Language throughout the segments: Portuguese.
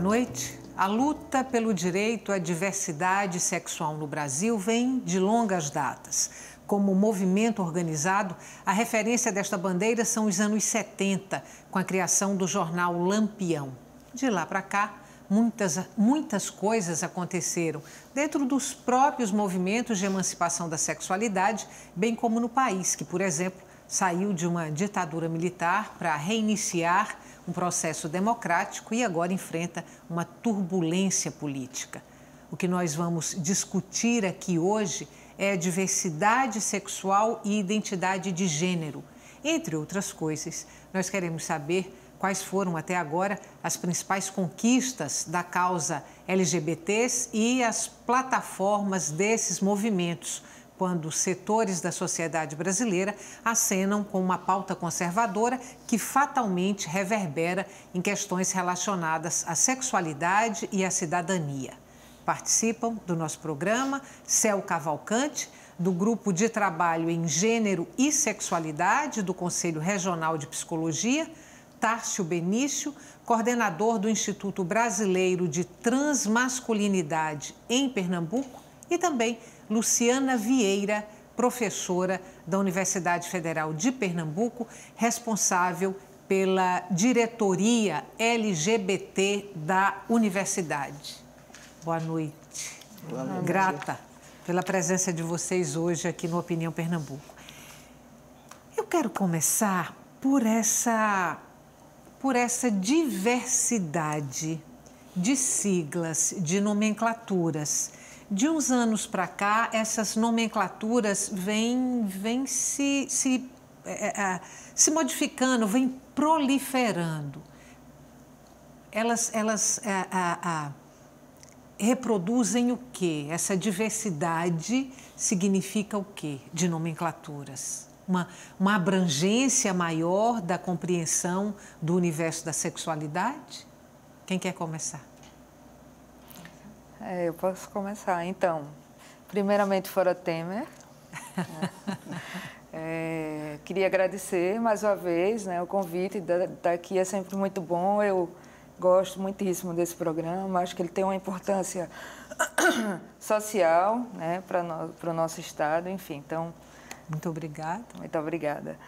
noite. A luta pelo direito à diversidade sexual no Brasil vem de longas datas. Como movimento organizado, a referência desta bandeira são os anos 70, com a criação do jornal Lampião. De lá para cá, muitas coisas aconteceram dentro dos próprios movimentos de emancipação da sexualidade, bem como no país, que, por exemplo, saiu de uma ditadura militar para reiniciar um processo democrático e agora enfrenta uma turbulência política. O que nós vamos discutir aqui hoje é diversidade sexual e identidade de gênero. Entre outras coisas, nós queremos saber quais foram até agora as principais conquistas da causa LGBTs e as plataformas desses movimentos, quando setores da sociedade brasileira acenam com uma pauta conservadora que fatalmente reverbera em questões relacionadas à sexualidade e à cidadania. Participam do nosso programa Céu Cavalcante, do Grupo de Trabalho em Gênero e Sexualidade do Conselho Regional de Psicologia, Tárcio Benício, coordenador do Instituto Brasileiro de Transmasculinidade em Pernambuco, e também Luciana Vieira, professora da Universidade Federal de Pernambuco, responsável pela diretoria LGBT da universidade. Boa noite. Boa noite. Grata pela presença de vocês hoje aqui no Opinião Pernambuco. Eu quero começar por essa diversidade de siglas, de nomenclaturas. De uns anos para cá, essas nomenclaturas vêm se modificando, vêm proliferando. Elas reproduzem o quê? Essa diversidade significa o quê de nomenclaturas? Uma abrangência maior da compreensão do universo da sexualidade? Quem quer começar? Eu posso começar. Então, primeiramente, fora Temer. Queria agradecer mais uma vez, né, o convite. Estar aqui é sempre muito bom. Eu gosto muitíssimo desse programa. Acho que ele tem uma importância social, né, para o nosso Estado. Enfim, então... Muito obrigada. Muito obrigada.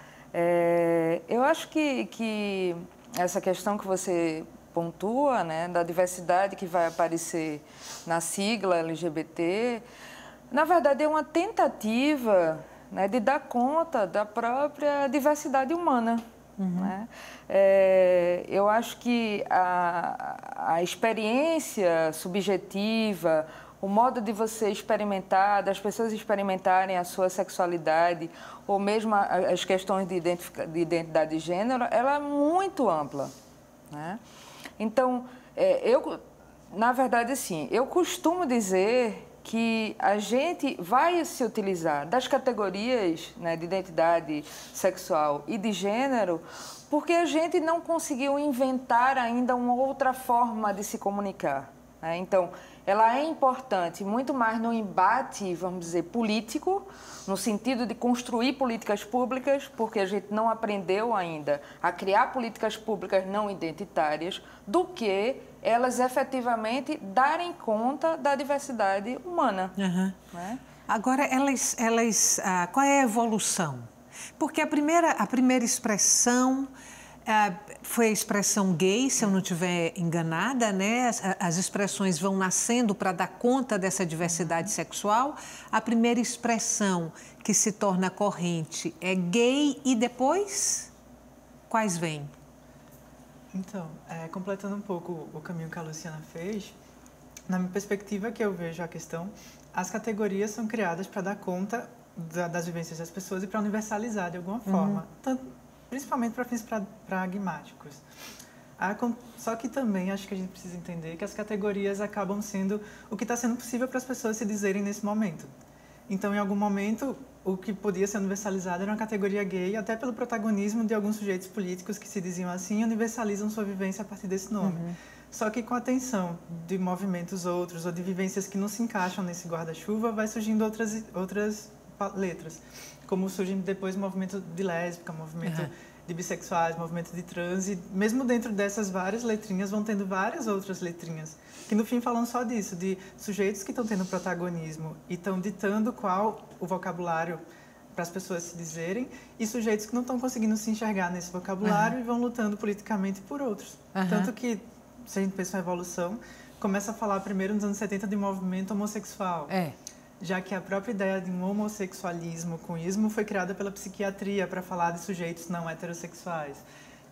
Eu acho que essa questão que você pontua, né, da diversidade que vai aparecer na sigla LGBT, na verdade é uma tentativa, né, de dar conta da própria diversidade humana. Uhum. Né? Eu acho que a experiência subjetiva, o modo de você experimentar, das pessoas experimentarem a sua sexualidade, ou mesmo as questões de identidade de gênero, ela é muito ampla. Né? Então, na verdade, assim, eu costumo dizer que a gente vai se utilizar das categorias, né, de identidade sexual e de gênero porque a gente não conseguiu inventar ainda uma outra forma de se comunicar. Né? Então, ela é importante muito mais no embate, vamos dizer, político, no sentido de construir políticas públicas, porque a gente não aprendeu ainda a criar políticas públicas não identitárias, do que elas efetivamente darem conta da diversidade humana. Uhum. Né? Agora, qual é a evolução? Porque a primeira expressão foi a expressão gay, se eu não estiver enganada, né? As expressões vão nascendo para dar conta dessa diversidade sexual. A primeira expressão que se torna corrente é gay e depois quais vêm? Então, completando um pouco o caminho que a Luciana fez, na minha perspectiva que eu vejo a questão, as categorias são criadas para dar conta das vivências das pessoas e para universalizar de alguma forma, principalmente para fins pragmáticos. Só que também acho que a gente precisa entender que as categorias acabam sendo o que está sendo possível para as pessoas se dizerem nesse momento. Então, em algum momento, o que podia ser universalizado era uma categoria gay, até pelo protagonismo de alguns sujeitos políticos que se diziam assim e universalizam sua vivência a partir desse nome. Só que com a atenção de movimentos outros ou de vivências que não se encaixam nesse guarda-chuva, vai surgindo outras letras, como surgem depois o movimento de lésbica, o movimento de bissexuais, movimento de trans, e mesmo dentro dessas várias letrinhas vão tendo várias outras letrinhas, que no fim falam só disso, de sujeitos que estão tendo protagonismo e estão ditando qual o vocabulário para as pessoas se dizerem, e sujeitos que não estão conseguindo se enxergar nesse vocabulário e vão lutando politicamente por outros. Tanto que, se a gente pensa em evolução, começa a falar primeiro nos anos 70 de movimento homossexual. Já que a própria ideia de um homossexualismo com ismo foi criada pela psiquiatria para falar de sujeitos não heterossexuais.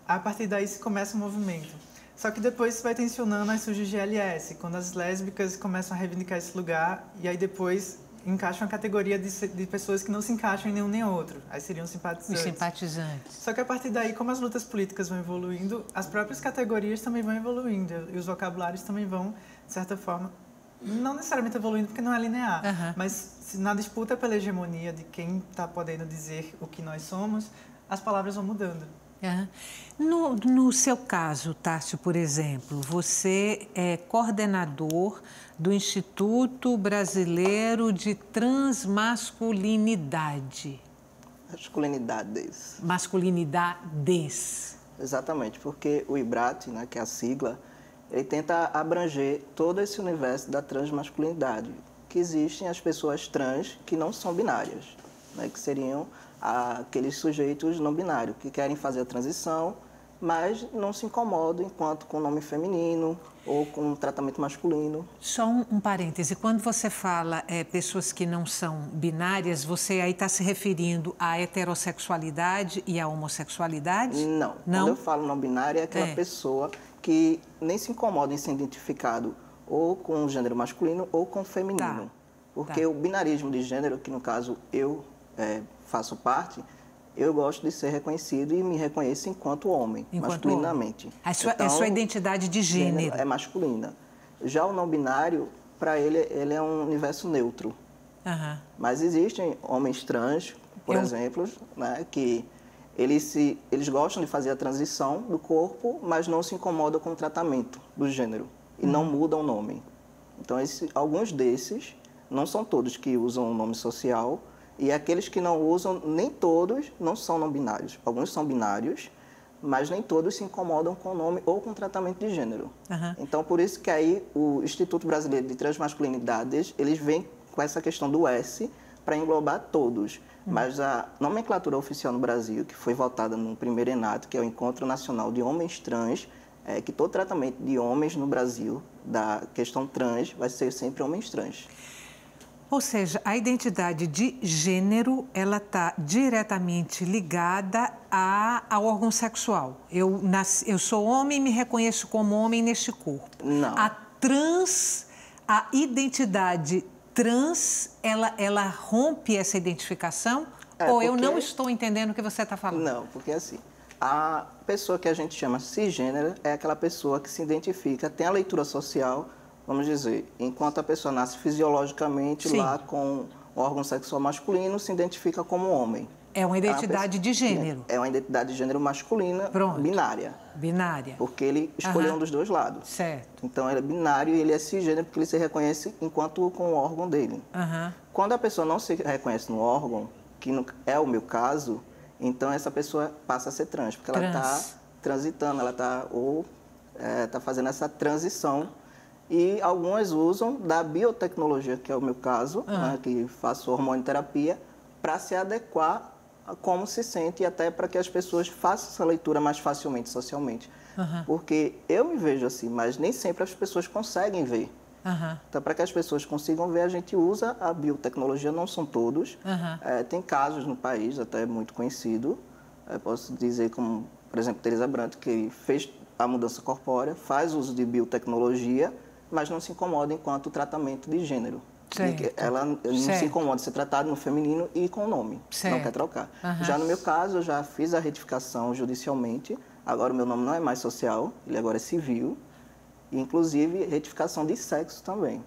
A partir daí se começa o movimento. Só que depois se vai tensionando, aí surge o GLS, quando as lésbicas começam a reivindicar esse lugar, e aí depois encaixam a categoria de pessoas que não se encaixam em nenhum nem outro. Aí seriam simpatizantes. Os simpatizantes. Só que a partir daí, como as lutas políticas vão evoluindo, as próprias categorias também vão evoluindo, e os vocabulários também vão, de certa forma, não necessariamente evoluindo, porque não é linear, mas na disputa pela hegemonia de quem está podendo dizer o que nós somos, as palavras vão mudando. No seu caso, Tássio, por exemplo, você é coordenador do Instituto Brasileiro de Transmasculinidade. Masculinidades. Exatamente, porque o IBRAT, né, que é a sigla, ele tenta abranger todo esse universo da transmasculinidade, que existem as pessoas trans que não são binárias, né, que seriam aqueles sujeitos não binários, que querem fazer a transição, mas não se incomodam enquanto com nome feminino ou com tratamento masculino. Só um parêntese, quando você fala pessoas que não são binárias, você aí está se referindo à heterossexualidade e à homossexualidade? Não. Quando eu falo não binária, é aquela pessoa que nem se incomoda em ser identificado ou com o gênero masculino ou com o feminino. Porque o binarismo de gênero, que no caso eu faço parte, eu gosto de ser reconhecido e me reconheço enquanto homem, masculinamente. Então, a sua identidade de gênero é masculina. Já o não binário, para ele é um universo neutro. Mas existem homens trans, por exemplo, né, que eles gostam de fazer a transição do corpo, mas não se incomodam com o tratamento do gênero e não mudam o nome. Então, alguns desses, não são todos que usam o nome social, e aqueles que não usam, nem todos não são não binários. Alguns são binários, mas nem todos se incomodam com o nome ou com o tratamento de gênero. Então, por isso que aí o Instituto Brasileiro de Transmasculinidades, eles vêm com essa questão do S para englobar todos. Mas a nomenclatura oficial no Brasil, que foi votada no primeiro ENAT, que é o Encontro Nacional de Homens Trans, é que todo tratamento de homens no Brasil, da questão trans, vai ser sempre homens trans. Ou seja, a identidade de gênero, ela está diretamente ligada ao órgão sexual. Eu sou homem e me reconheço como homem neste corpo. Não. A identidade trans, ela rompe essa identificação? Ou eu não estou entendendo o que você está falando? Não, porque assim, a pessoa que a gente chama cisgênero é aquela pessoa que se identifica, tem a leitura social, vamos dizer, enquanto a pessoa nasce fisiologicamente lá com o órgão sexual masculino, se identifica como homem. É uma identidade de gênero. É uma identidade de gênero masculina, binária. Binária. Porque ele escolheu um dos dois lados. Certo. Então, ele é binário e ele é cisgênero porque ele se reconhece enquanto com o órgão dele. Quando a pessoa não se reconhece no órgão, que é o meu caso, então essa pessoa passa a ser trans, porque ela está transitando, ela está fazendo essa transição. E algumas usam da biotecnologia, que é o meu caso, né, que faço hormonioterapia, para se adequar a como se sente e até para que as pessoas façam essa leitura mais facilmente socialmente. Porque eu me vejo assim, mas nem sempre as pessoas conseguem ver. Então, para que as pessoas consigam ver, a gente usa a biotecnologia, não são todos. Tem casos no país, até muito conhecido, posso dizer como, por exemplo, Teresa Brandt, que fez a mudança corpórea, faz uso de biotecnologia, mas não se incomoda enquanto tratamento de gênero. Ela não se incomoda de ser tratada no feminino e com o nome, não quer trocar. Já no meu caso, eu já fiz a retificação judicialmente, agora o meu nome não é mais social, ele agora é civil, e inclusive retificação de sexo também.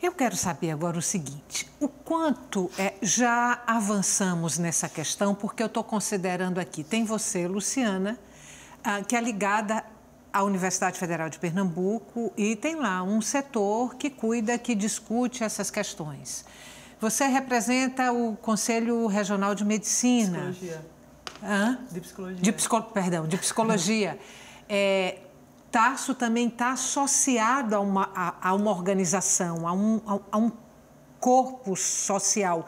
Eu quero saber agora o seguinte, o quanto já avançamos nessa questão, porque eu estou considerando aqui, tem você, Luciana, que é ligada à Universidade Federal de Pernambuco e tem lá um setor que cuida, que discute essas questões. Você representa o Conselho Regional de Medicina. De psicologia. De psicologia. Tarso também está associado a uma organização, a um corpo social.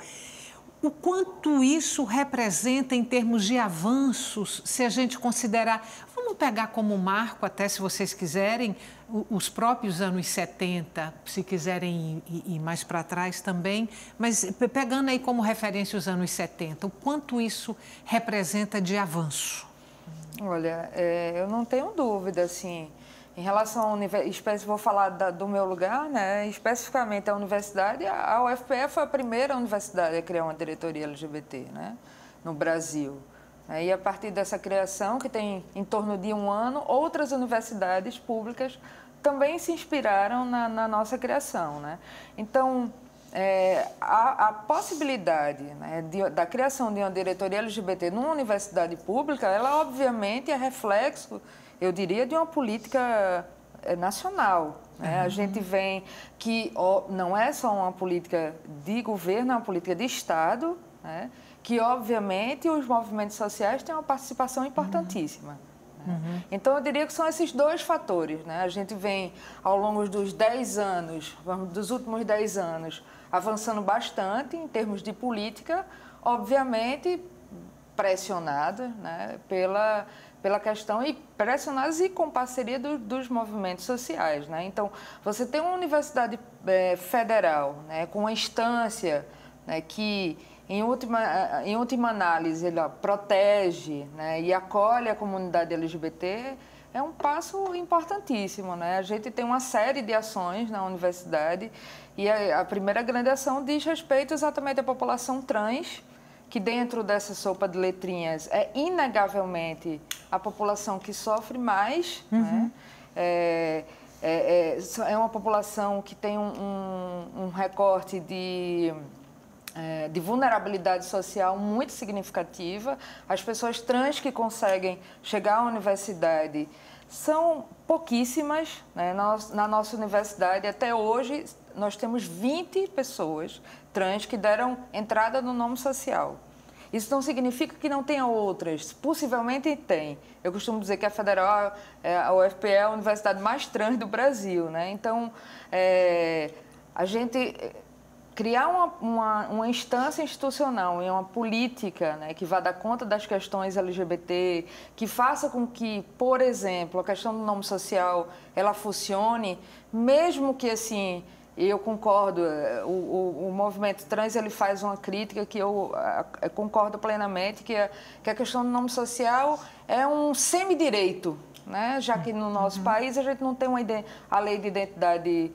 O quanto isso representa em termos de avanços, se a gente considerar... Vamos pegar como marco, até se vocês quiserem, os próprios anos 70, se quiserem ir mais para trás também, mas pegando aí como referência os anos 70, o quanto isso representa de avanço? Olha, eu não tenho dúvida, assim, em relação ao vou falar do meu lugar, né? Especificamente a universidade, a UFPE foi a primeira universidade a criar uma diretoria LGBT, né? No Brasil. E a partir dessa criação, que tem em torno de 1 ano, outras universidades públicas também se inspiraram na nossa criação, né? Então, a possibilidade, né, da criação de uma diretoria LGBT numa universidade pública, ela obviamente é reflexo, eu diria, de uma política nacional. Né? A gente vem que não é só uma política de governo, é uma política de Estado, né? Que obviamente os movimentos sociais têm uma participação importantíssima. Né? Então eu diria que são esses 2 fatores. Né? A gente vem ao longo dos 10 anos, dos últimos 10 anos, avançando bastante em termos de política, obviamente pressionada, né, pela questão e pressionadas e com parceria dos movimentos sociais. Né? Então, você tem uma universidade federal, né, com uma instância, né, que, em última análise, ela protege, né, e acolhe a comunidade LGBT, é um passo importantíssimo. Né? A gente tem uma série de ações na universidade e a primeira grande ação diz respeito exatamente à população trans, que dentro dessa sopa de letrinhas é inegavelmente a população que sofre mais. Né? É uma população que tem um recorte de vulnerabilidade social muito significativa. As pessoas trans que conseguem chegar à universidade são pouquíssimas. Né? Na nossa universidade, até hoje, nós temos 20 pessoas trans que deram entrada no nome social. Isso não significa que não tenha outras, possivelmente tem. Eu costumo dizer que a Federal, a UFPE é a universidade mais trans do Brasil. Né? Então, a gente criar uma instância institucional e uma política, né, que vá dar conta das questões LGBT, que faça com que, por exemplo, a questão do nome social ela funcione, mesmo que assim... Eu concordo, o movimento trans ele faz uma crítica que eu concordo plenamente, que a questão do nome social é um semidireito, né? Já que no nosso país a gente não tem a lei de identidade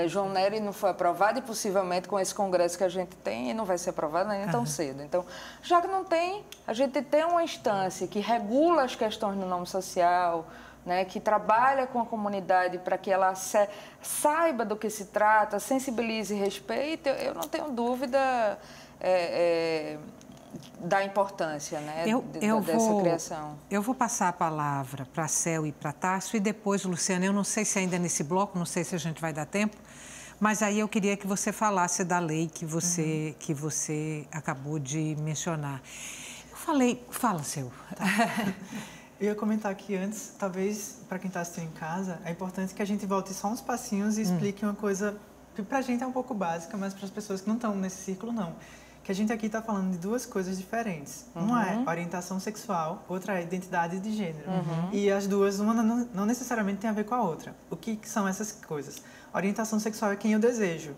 João Nery não foi aprovada e possivelmente com esse congresso que a gente tem não vai ser aprovado nem tão cedo. Então, já que não tem, a gente tem uma instância que regula as questões do nome social, né, que trabalha com a comunidade para que ela saiba do que se trata, sensibilize e respeite, eu não tenho dúvida da importância, né, dessa criação. Eu vou passar a palavra para a Cel e para a Tarso e depois, Luciana, eu não sei se ainda nesse bloco, não sei se a gente vai dar tempo, mas aí eu queria que você falasse da lei que você acabou de mencionar. Eu falei... Fala, Cel. Eu ia comentar aqui antes, talvez, para quem está assistindo em casa, é importante que a gente volte só uns passinhos e explique uma coisa que para a gente é um pouco básica, mas para as pessoas que não estão nesse círculo, não. Que a gente aqui está falando de 2 coisas diferentes. Uma é orientação sexual, outra é identidade de gênero. E as duas, uma não necessariamente tem a ver com a outra. O que são essas coisas? Orientação sexual é quem eu desejo.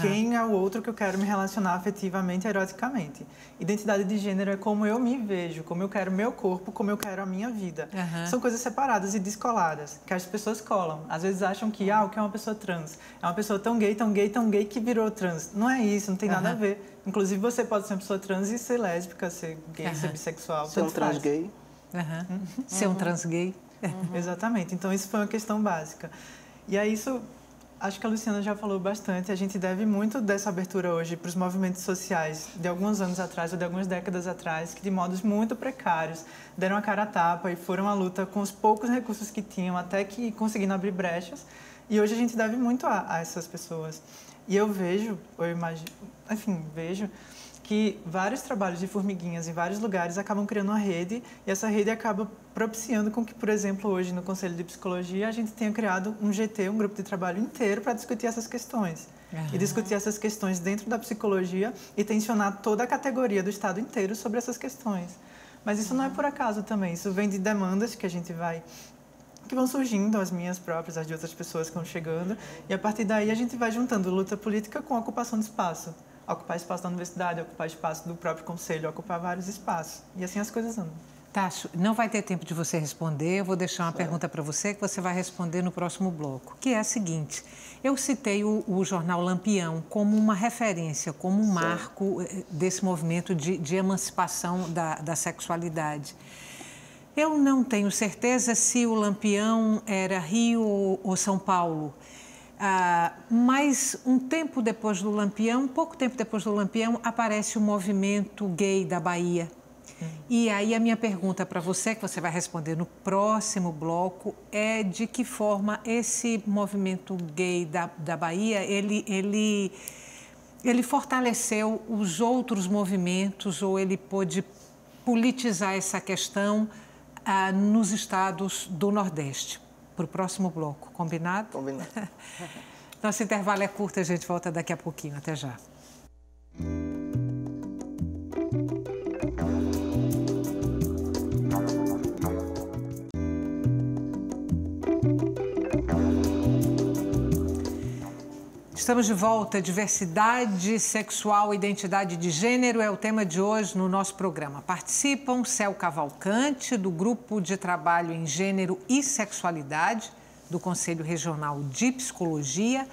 Quem é o outro que eu quero me relacionar afetivamente, eroticamente. Identidade de gênero é como eu me vejo, como eu quero meu corpo, como eu quero a minha vida. São coisas separadas e descoladas, que as pessoas colam. Às vezes acham que, o que é uma pessoa trans? É uma pessoa tão gay, tão gay, tão gay que virou trans. Não é isso, não tem nada a ver. Inclusive, você pode ser uma pessoa trans e ser lésbica, ser gay, ser bissexual. Ser um trans gay. Ser um trans gay. Exatamente. Então, isso foi uma questão básica. E aí, isso... Acho que a Luciana já falou bastante. A gente deve muito dessa abertura hoje para os movimentos sociais de alguns anos atrás ou de algumas décadas atrás, que de modos muito precários deram a cara a tapa e foram à luta com os poucos recursos que tinham, até que conseguindo abrir brechas. E hoje a gente deve muito a essas pessoas. E eu vejo, eu imagino, enfim, vejo que vários trabalhos de formiguinhas em vários lugares acabam criando uma rede e essa rede acaba propiciando com que, por exemplo, hoje no Conselho de Psicologia a gente tenha criado um GT, um grupo de trabalho inteiro para discutir essas questões. E discutir essas questões dentro da psicologia e tensionar toda a categoria do Estado inteiro sobre essas questões. Mas isso não é por acaso também, isso vem de demandas que vão surgindo, as minhas próprias, as de outras pessoas que vão chegando, e a partir daí a gente vai juntando luta política com a ocupação de espaço. Ocupar espaço da universidade, ocupar espaço do próprio conselho, ocupar vários espaços. E assim as coisas andam. Tássio, não vai ter tempo de você responder, eu vou deixar uma pergunta para você que você vai responder no próximo bloco, que é a seguinte: eu citei o jornal Lampião como uma referência, como um marco desse movimento de emancipação da sexualidade. Eu não tenho certeza se o Lampião era Rio ou São Paulo, mas um tempo depois do Lampião, pouco tempo depois do Lampião, aparece o movimento gay da Bahia. E aí a minha pergunta para você, que você vai responder no próximo bloco, é de que forma esse movimento gay da Bahia, ele fortaleceu os outros movimentos ou ele pôde politizar essa questão nos estados do Nordeste. Para o próximo bloco, combinado? Combinado. Nosso intervalo é curto, a gente volta daqui a pouquinho. Até já. Estamos de volta. Diversidade sexual e identidade de gênero é o tema de hoje no nosso programa. Participam Céu Cavalcante, do Grupo de Trabalho em Gênero e Sexualidade, do Conselho Regional de Psicologia,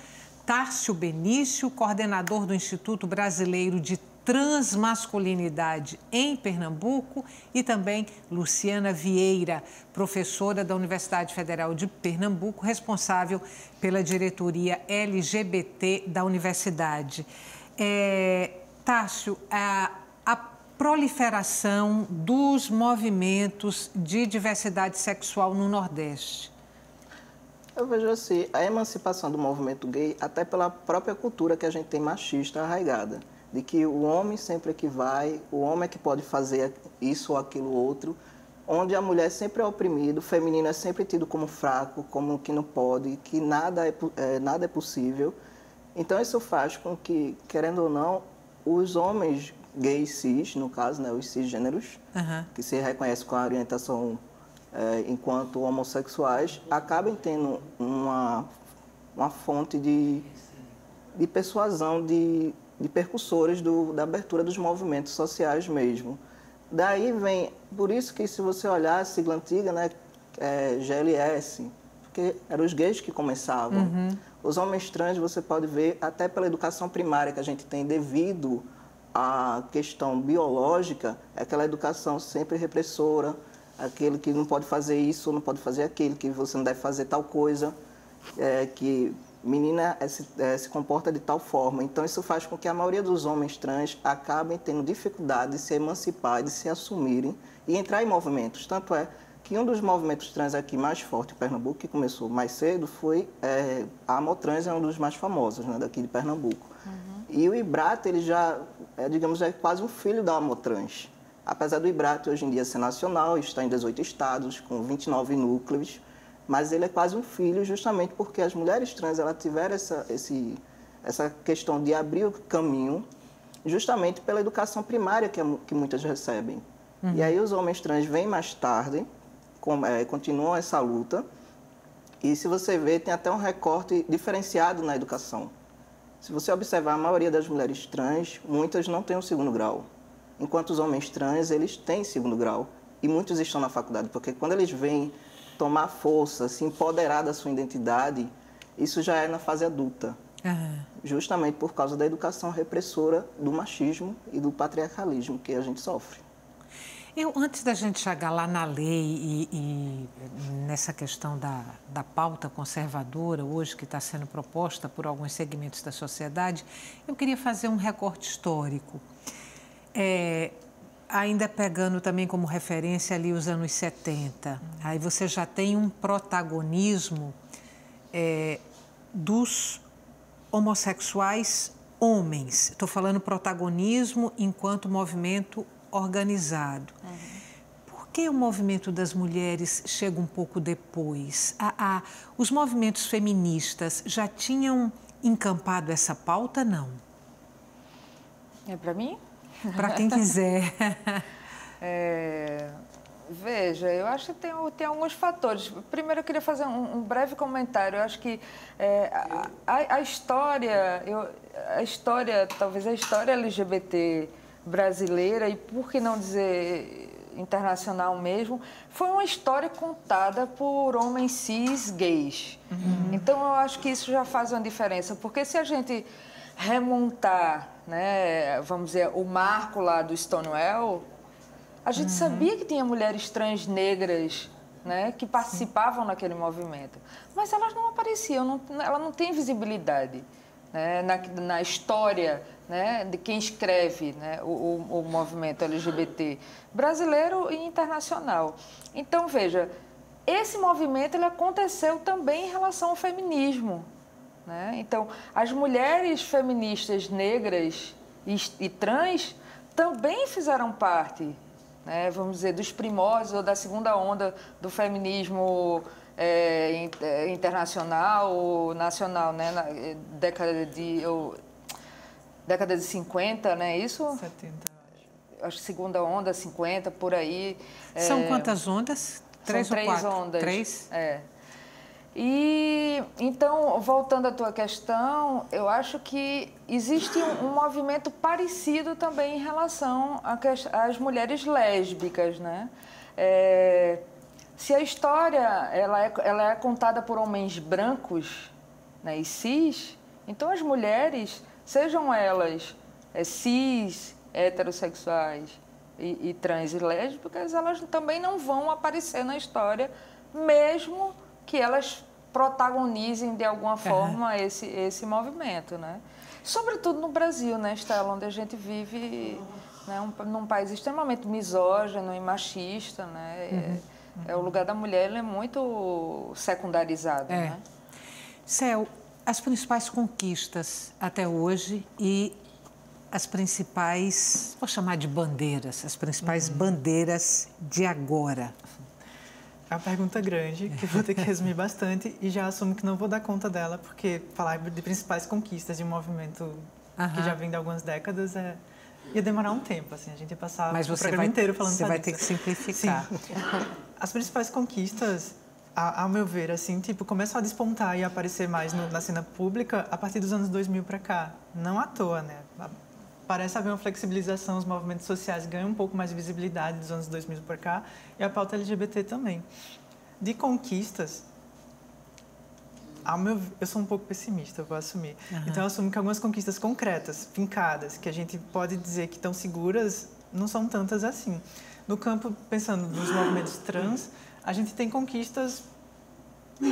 Tássio Benício, coordenador do Instituto Brasileiro de Transmasculinidade em Pernambuco, e também Luciana Vieira, professora da Universidade Federal de Pernambuco, responsável pela diretoria LGBT da universidade. Tássio, a proliferação dos movimentos de diversidade sexual no Nordeste. Eu vejo assim, a emancipação do movimento gay, até pela própria cultura que a gente tem machista arraigada, de que o homem sempre é que vai, o homem é que pode fazer isso ou aquilo outro, onde a mulher sempre é oprimida, o feminino é sempre tido como fraco, como que não pode, que nada é possível. Então isso faz com que, querendo ou não, os homens gays cis, no caso, né, os cisgêneros, que se reconhecem com a orientação enquanto homossexuais, acabem tendo uma fonte de persuasão, de percussores da abertura dos movimentos sociais mesmo. Daí vem, por isso que se você olhar a sigla antiga, né, GLS, porque eram os gays que começavam. Os homens trans, você pode ver, até pela educação primária que a gente tem, devido à questão biológica, é aquela educação sempre repressora, aquele que não pode fazer isso, não pode fazer aquilo, que você não deve fazer tal coisa, que menina se comporta de tal forma. Então, isso faz com que a maioria dos homens trans acabem tendo dificuldade de se emancipar, de se assumirem e entrar em movimentos. Tanto é que um dos movimentos trans aqui mais forte em Pernambuco, que começou mais cedo, foi a Amotrans, é um dos mais famosos, né, daqui de Pernambuco. E o Ibrate, ele já, digamos, é quase um filho da Amotrans. Apesar do Ibrate hoje em dia ser nacional, está em 18 estados, com 29 núcleos, mas ele é quase um filho justamente porque as mulheres trans elas tiveram essa questão de abrir o caminho justamente pela educação primária que muitas recebem. E aí os homens trans vêm mais tarde, continuam essa luta, e se você ver, tem até um recorte diferenciado na educação. Se você observar, a maioria das mulheres trans, muitas não têm o 2º grau, enquanto os homens trans, eles têm 2º grau, e muitos estão na faculdade, porque quando eles vêm tomar força, se empoderar da sua identidade, isso já é na fase adulta. Justamente por causa da educação repressora do machismo e do patriarcalismo que a gente sofre. Antes da gente chegar lá na lei e nessa questão da pauta conservadora hoje que está sendo proposta por alguns segmentos da sociedade, eu queria fazer um recorte histórico. Ainda pegando também como referência ali os anos 70, aí você já tem um protagonismo dos homossexuais homens, estou falando protagonismo enquanto movimento organizado. Por que o movimento das mulheres chega um pouco depois? Os movimentos feministas já tinham encampado essa pauta, não? É para mim? Para quem quiser. Veja, eu acho que tem alguns fatores. Primeiro, eu queria fazer um breve comentário. Eu acho que a história, talvez a história LGBT brasileira, e por que não dizer internacional mesmo, foi uma história contada por homens cis gays. Então, eu acho que isso já faz uma diferença, porque se a gente remontar, né, vamos dizer, o marco lá do Stonewall, a gente sabia que tinha mulheres trans negras, né, que participavam naquele movimento, mas elas não apareciam, ela não tem visibilidade, né, na história, né, de quem escreve, né, o movimento LGBT brasileiro e internacional. Então, veja, esse movimento ele aconteceu também em relação ao feminismo, né? Então, as mulheres feministas negras e trans também fizeram parte, né, vamos dizer, dos primórdios ou da segunda onda do feminismo internacional ou nacional, né, na década de 50, né, isso? 70, acho que segunda onda, 50, por aí. São quantas ondas? Três ou quatro? Ondas. Três? E, então, voltando à tua questão, eu acho que existe um movimento parecido também em relação às mulheres lésbicas, né? Se a história ela é contada por homens brancos, né, e cis, então as mulheres, sejam elas cis, heterossexuais e trans e lésbicas, elas também não vão aparecer na história, mesmo que elas protagonizem de alguma forma esse movimento, né? Sobretudo no Brasil, né, Estela, onde a gente vive, né, num país extremamente misógino e machista, né? O lugar da mulher ele é muito secundarizado, né? Céu, as principais conquistas até hoje e as principais, vou chamar de bandeiras, as principais bandeiras de agora. É uma pergunta grande, que vou ter que resumir bastante e já assumo que não vou dar conta dela, porque falar de principais conquistas de um movimento que já vem de algumas décadas ia demorar um tempo, assim, a gente ia passar o programa inteiro falando Você vai ter que simplificar. Sim. As principais conquistas, ao meu ver, assim, tipo, começam a despontar e a aparecer mais na cena pública a partir dos anos 2000 para cá. Não à toa, né? Parece haver uma flexibilização, os movimentos sociais ganham um pouco mais de visibilidade dos anos 2000 para cá e a pauta LGBT também. De conquistas, eu sou um pouco pessimista, eu vou assumir. Então, eu assumo que algumas conquistas concretas, fincadas, que a gente pode dizer que estão seguras, não são tantas assim. No campo, pensando nos movimentos trans, a gente tem conquistas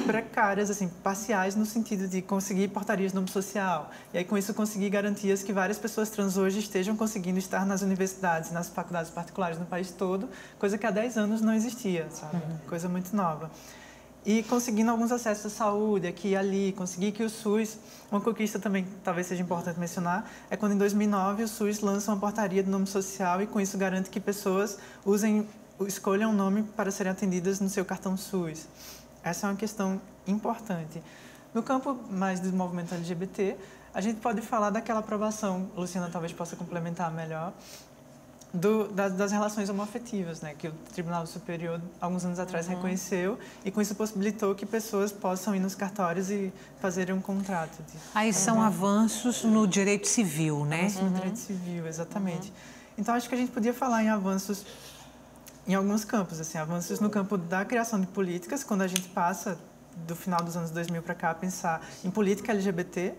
precárias, assim, parciais, no sentido de conseguir portarias de nome social. E aí, com isso, conseguir garantias que várias pessoas trans hoje estejam conseguindo estar nas universidades, nas faculdades particulares no país todo, coisa que há 10 anos não existia, sabe? Coisa muito nova. E conseguindo alguns acessos à saúde, aqui e ali, conseguir que o SUS... Uma conquista também, talvez seja importante mencionar, é quando, em 2009, o SUS lança uma portaria de nome social e, com isso, garante que pessoas escolham um nome para serem atendidas no seu cartão SUS. Essa é uma questão importante. No campo mais do movimento LGBT, a gente pode falar daquela aprovação, Luciana talvez possa complementar melhor, das relações homoafetivas, né, que o Tribunal Superior, alguns anos atrás, reconheceu e, com isso, possibilitou que pessoas possam ir nos cartórios e fazerem um contrato. Aí são avanços no direito civil, né? Avanços no direito civil, exatamente. Então, acho que a gente podia falar em avanços em alguns campos, assim, avanços no campo da criação de políticas, quando a gente passa do final dos anos 2000 para cá a pensar em política LGBT,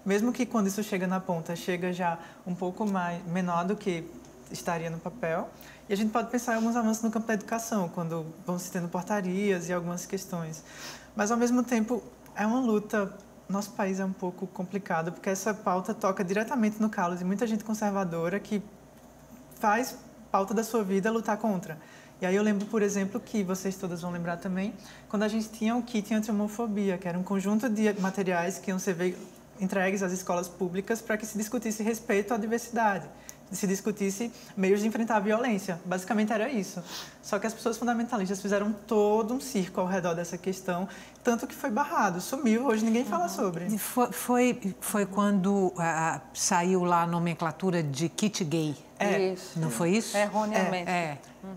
mesmo que quando isso chega na ponta, chega já um pouco menor do que estaria no papel. E a gente pode pensar em alguns avanços no campo da educação, quando vão se tendo portarias e algumas questões. Mas, ao mesmo tempo, é uma luta. Nosso país é um pouco complicado, porque essa pauta toca diretamente no calo de muita gente conservadora que faz pauta da sua vida lutar contra. E aí eu lembro, por exemplo, que vocês todas vão lembrar também, quando a gente tinha o kit anti-homofobia, que era um conjunto de materiais que iam ser entregues às escolas públicas para que se discutisse respeito à diversidade, se discutisse meios de enfrentar a violência. Basicamente era isso. Só que as pessoas fundamentalistas fizeram todo um circo ao redor dessa questão, tanto que foi barrado, sumiu, hoje ninguém fala sobre. Foi quando saiu lá a nomenclatura de kit gay. Isso. Não foi isso? Erroneamente.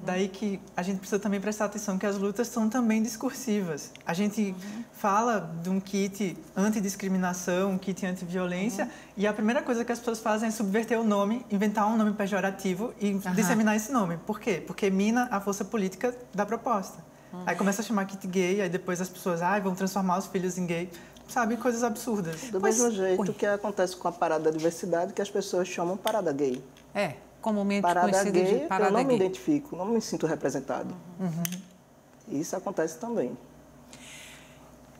Daí que a gente precisa também prestar atenção que as lutas são também discursivas. A gente fala de um kit antidiscriminação, um kit antiviolência, e a primeira coisa que as pessoas fazem é subverter o nome, inventar um nome pejorativo e disseminar esse nome. Por quê? Porque mina a força política da proposta. Aí começa a chamar kit gay, aí depois as pessoas vão transformar os filhos em gay. Sabe, coisas absurdas. Do mesmo jeito que acontece com a parada da diversidade, que as pessoas chamam parada gay. Comumente parada conhecida gay, de parada eu não gay. me identifico, não me sinto representado. Isso acontece também.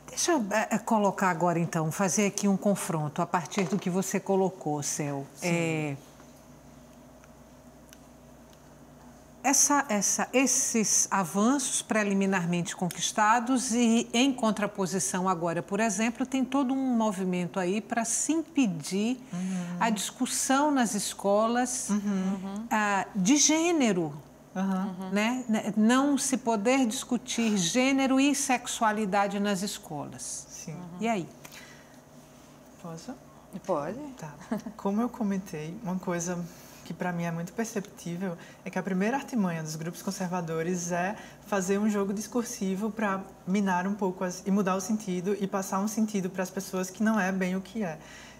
Deixa eu colocar agora, então, fazer aqui um confronto a partir do que você colocou, Céu. Esses avanços preliminarmente conquistados e, em contraposição agora, por exemplo, tem todo um movimento aí para se impedir a discussão nas escolas de gênero, né? Não se poder discutir gênero e sexualidade nas escolas. Sim. E aí? Posso? Pode. Tá. Como eu comentei, uma coisa que para mim é muito perceptível é que a primeira artimanha dos grupos conservadores é fazer um jogo discursivo para minar um pouco e mudar o sentido e passar um sentido para as pessoas que não é bem o que é.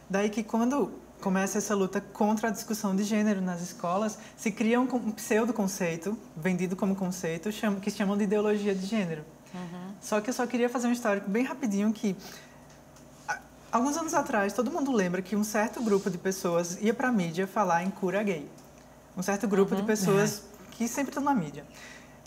Daí que quando começa essa luta contra a discussão de gênero nas escolas, se cria um pseudo-conceito, vendido como conceito, que chamam de ideologia de gênero. Só que eu só queria fazer um histórico bem rapidinho que alguns anos atrás, todo mundo lembra que um certo grupo de pessoas ia para a mídia falar em cura gay. Um certo grupo de pessoas que sempre estão na mídia.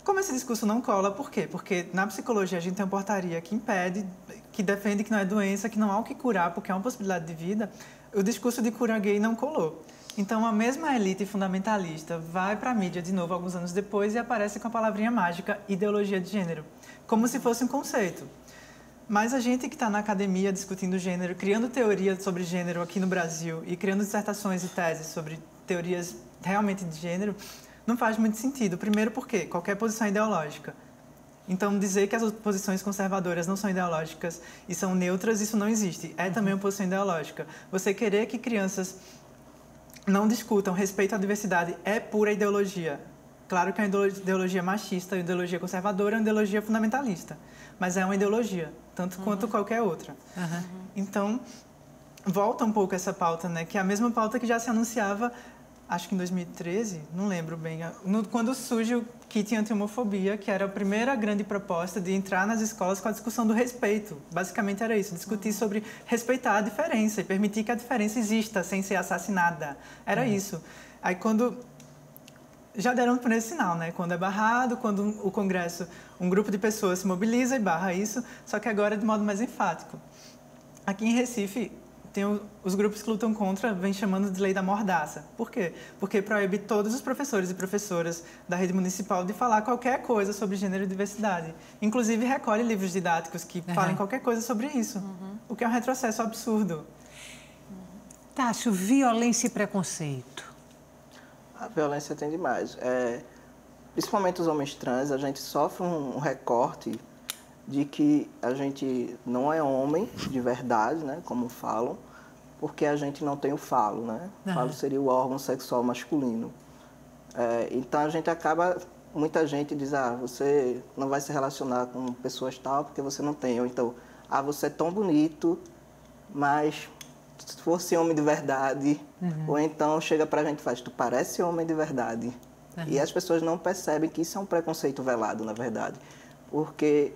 Como esse discurso não cola, por quê? Porque na psicologia a gente tem uma portaria que impede, que defende que não é doença, que não há o que curar, porque é uma possibilidade de vida. O discurso de cura gay não colou. Então, a mesma elite fundamentalista vai para a mídia de novo alguns anos depois e aparece com a palavrinha mágica ideologia de gênero, como se fosse um conceito. Mas a gente que está na academia discutindo gênero, criando teoria sobre gênero aqui no Brasil e criando dissertações e teses sobre teorias realmente de gênero, não faz muito sentido. Primeiro porque qualquer posição é ideológica. Então, dizer que as posições conservadoras não são ideológicas e são neutras, isso não existe. É também uma posição ideológica. Você querer que crianças não discutam respeito à diversidade é pura ideologia. Claro que é uma ideologia machista, uma ideologia conservadora, uma ideologia fundamentalista. Mas é uma ideologia, tanto quanto qualquer outra. Então, volta um pouco essa pauta, né? Que é a mesma pauta que já se anunciava, acho que em 2013, não lembro bem, quando surge o kit anti-homofobia, que era a primeira grande proposta de entrar nas escolas com a discussão do respeito. Basicamente era isso, discutir sobre respeitar a diferença e permitir que a diferença exista sem ser assassinada. Era isso. Aí quando... Já deram por esse sinal, né? Quando é barrado, quando o Congresso, um grupo de pessoas se mobiliza e barra isso, só que agora de modo mais enfático. Aqui em Recife, tem os grupos que lutam contra, vem chamando de lei da mordaça. Por quê? Porque proíbe todos os professores e professoras da rede municipal de falar qualquer coisa sobre gênero e diversidade. Inclusive, recolhe livros didáticos que falem qualquer coisa sobre isso, o que é um retrocesso absurdo. Tássio, violência e preconceito. A violência tem demais. Principalmente os homens trans, a gente sofre um recorte de que a gente não é homem de verdade, né, como falam, porque a gente não tem o falo, né? O falo seria o órgão sexual masculino. Então a gente acaba, muita gente diz, você não vai se relacionar com pessoas tal porque você não tem. Ou então, você é tão bonito, mas se fosse homem de verdade, ou então chega pra gente e faz, tu parece homem de verdade. E as pessoas não percebem que isso é um preconceito velado, na verdade. Porque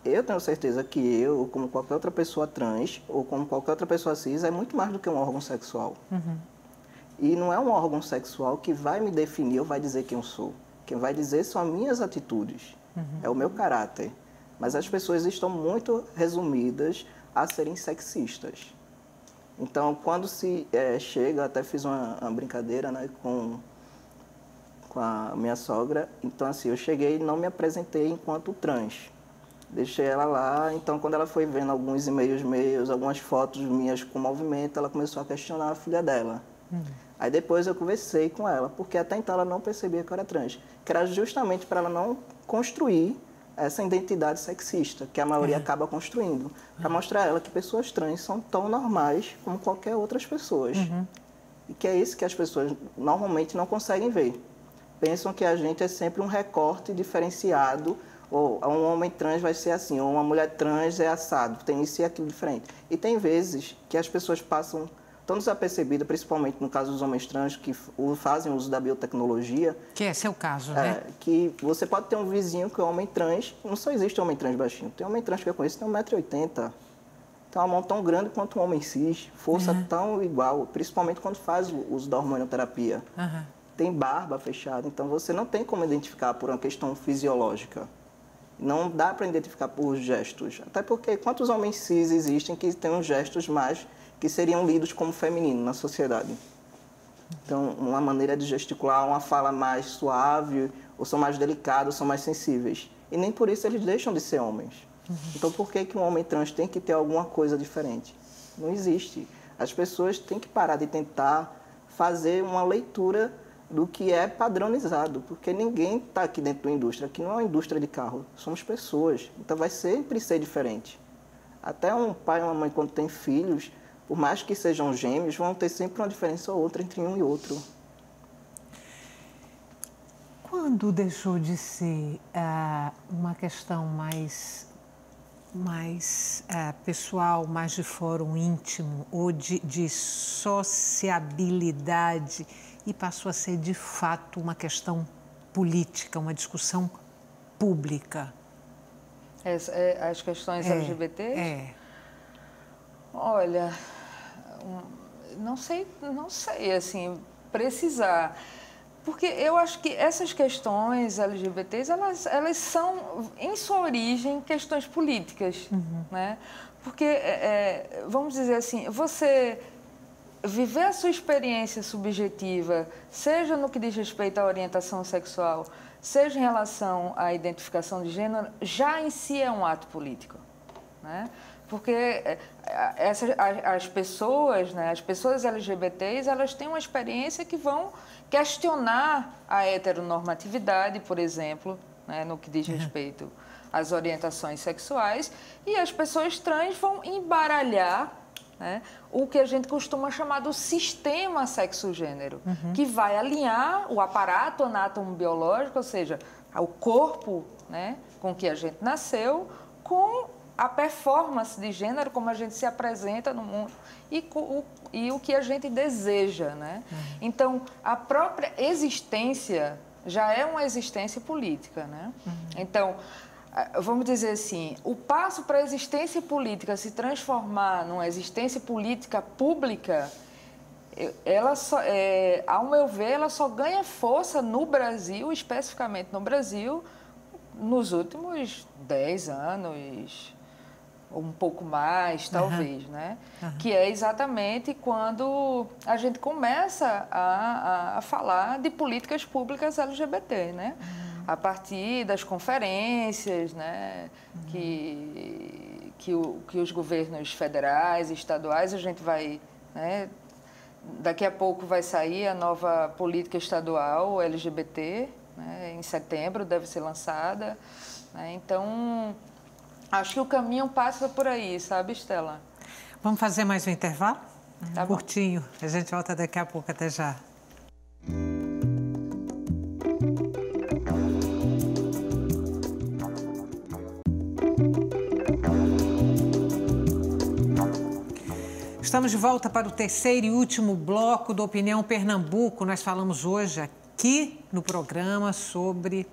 eu tenho certeza que eu, ou como qualquer outra pessoa trans, ou como qualquer outra pessoa cis, é muito mais do que um órgão sexual. E não é um órgão sexual que vai me definir ou vai dizer quem eu sou. Quem vai dizer são as minhas atitudes, é o meu caráter. Mas as pessoas estão muito resumidas a serem sexistas. Então, quando se chega, até fiz uma brincadeira, né, com a minha sogra. Então, assim, eu cheguei e não me apresentei enquanto trans. Deixei ela lá, então quando ela foi vendo alguns e-mails meus, algumas fotos minhas com movimento, ela começou a questionar a filha dela. Aí depois eu conversei com ela, porque até então ela não percebia que eu era trans, que era justamente para ela não construir essa identidade sexista, que a maioria acaba construindo, para mostrar a ela que pessoas trans são tão normais como qualquer outras pessoas. E que é isso que as pessoas normalmente não conseguem ver. Pensam que a gente é sempre um recorte diferenciado, ou um homem trans vai ser assim, ou uma mulher trans é assado, tem isso e aquilo diferente. E tem vezes que as pessoas passam tão desapercebidas, principalmente no caso dos homens trans, que fazem uso da biotecnologia. Que é seu caso, né? Que você pode ter um vizinho que é homem trans, não só existe homem trans baixinho, tem homem trans que eu conheço que tem 1,80 m, tem uma mão tão grande quanto um homem cis, força tão igual, principalmente quando faz o uso da hormonioterapia. Tem barba fechada, então você não tem como identificar por uma questão fisiológica. Não dá para identificar por gestos. Até porque quantos homens cis existem que têm uns gestos mais que seriam lidos como feminino na sociedade? Então, uma maneira de gesticular, uma fala mais suave, ou são mais delicados, são mais sensíveis. E nem por isso eles deixam de ser homens. Então, por que um homem trans tem que ter alguma coisa diferente? Não existe. As pessoas têm que parar de tentar fazer uma leitura do que é padronizado, porque ninguém está aqui dentro da indústria. Aqui não é uma indústria de carro, somos pessoas. Então vai sempre ser diferente. Até um pai e uma mãe, quando tem filhos, por mais que sejam gêmeos, vão ter sempre uma diferença ou outra entre um e outro. Quando deixou de ser uma questão mais pessoal, mais de fórum íntimo ou de sociabilidade e passou a ser, de fato, uma questão política, uma discussão pública? As questões LGBT? Olha, não sei, assim, precisar. Porque eu acho que essas questões LGBTs, elas são, em sua origem, questões políticas, né? Porque, vamos dizer assim, você viver a sua experiência subjetiva, seja no que diz respeito à orientação sexual, seja em relação à identificação de gênero, já em si é um ato político, né? Porque as pessoas, né, as pessoas LGBTs, elas têm uma experiência que vão questionar a heteronormatividade, por exemplo, né, no que diz respeito às orientações sexuais, e as pessoas trans vão embaralhar, né, o que a gente costuma chamar do sistema sexo-gênero, que vai alinhar o aparato anátomo-biológico, ou seja, o corpo, né, com que a gente nasceu, com a performance de gênero, como a gente se apresenta no mundo e o que a gente deseja, né? Então, a própria existência já é uma existência política, né? Então, vamos dizer assim, o passo para a existência política se transformar numa existência política pública, ela só, ao meu ver, ela só ganha força no Brasil, especificamente no Brasil, nos últimos 10 anos, um pouco mais, talvez, né? Que é exatamente quando a gente começa a falar de políticas públicas LGBT, né? A partir das conferências, né? Que os governos federais e estaduais, a gente vai, né? Daqui a pouco vai sair a nova política estadual LGBT, né? Em setembro deve ser lançada, né? Então, acho que o caminho passa por aí, sabe, Estela? Vamos fazer mais um intervalo? Tá bom. Curtinho. A gente volta daqui a pouco. Até já. Estamos de volta para o terceiro e último bloco do Opinião Pernambuco. Nós falamos hoje aqui no programa sobre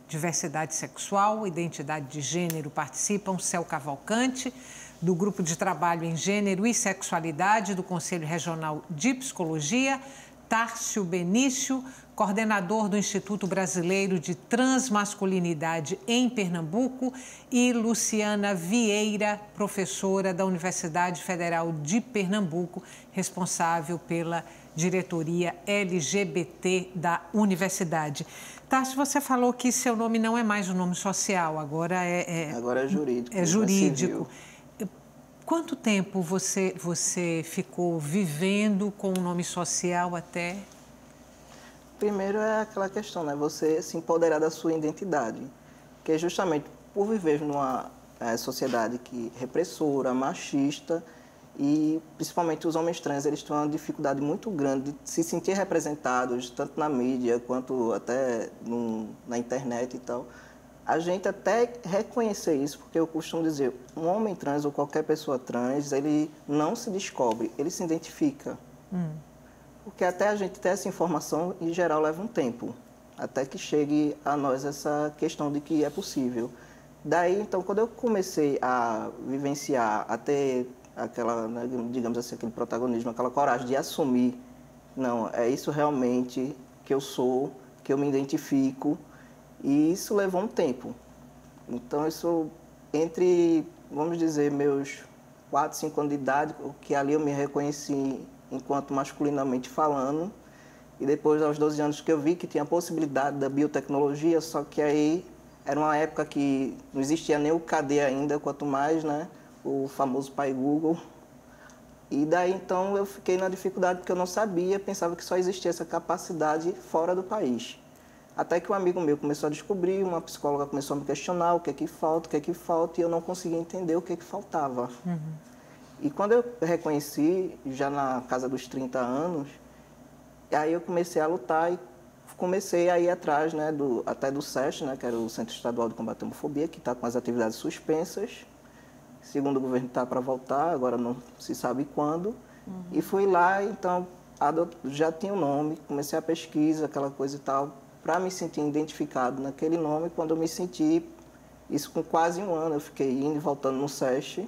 diversidade sexual, identidade de gênero. Participam Céu Cavalcante, do Grupo de Trabalho em Gênero e Sexualidade do Conselho Regional de Psicologia, Tárcio Benício, coordenador do Instituto Brasileiro de Transmasculinidade em Pernambuco, e Luciana Vieira, professora da Universidade Federal de Pernambuco, responsável pela diretoria LGBT da universidade. Tarso, você falou que seu nome não é mais um nome social, agora Agora é jurídico. É jurídico. Quanto tempo você ficou vivendo com o nome social até? Primeiro é aquela questão, né? Você se empoderar da sua identidade, que é justamente por viver numa sociedade que repressora, machista, e principalmente os homens trans, eles têm uma dificuldade muito grande de se sentir representados, tanto na mídia quanto até na internet e tal. A gente até reconhecer isso, porque eu costumo dizer, um homem trans ou qualquer pessoa trans, ele não se descobre, ele se identifica. Porque até a gente ter essa informação, em geral, leva um tempo, até que chegue a nós essa questão de que é possível. Daí, então, quando eu comecei a vivenciar, a ter aquela, né, digamos assim, aquele protagonismo, aquela coragem de assumir, não, é isso realmente que eu sou, que eu me identifico, e isso levou um tempo. Então, isso, entre, vamos dizer, meus 4, 5 anos de idade, que ali eu me reconheci enquanto masculinamente falando, e depois, aos 12 anos, que eu vi que tinha a possibilidade da biotecnologia, só que aí era uma época que não existia nem o KD ainda, quanto mais, né, o famoso pai Google. E daí, então, eu fiquei na dificuldade porque eu não sabia, pensava que só existia essa capacidade fora do país. Até que um amigo meu começou a descobrir, uma psicóloga começou a me questionar o que é que falta, e eu não conseguia entender o que é que faltava. E quando eu reconheci, já na casa dos 30 anos, aí eu comecei a lutar e comecei a ir atrás, né, até do SESC, né, que era o Centro Estadual de Combate à Homofobia, que está com as atividades suspensas. Segundo o governo, está para voltar, agora não se sabe quando. E fui lá, então, já tinha o nome, comecei a pesquisa, aquela coisa e tal, para me sentir identificado naquele nome. Quando eu me senti, isso com quase um ano, eu fiquei indo e voltando no SESC.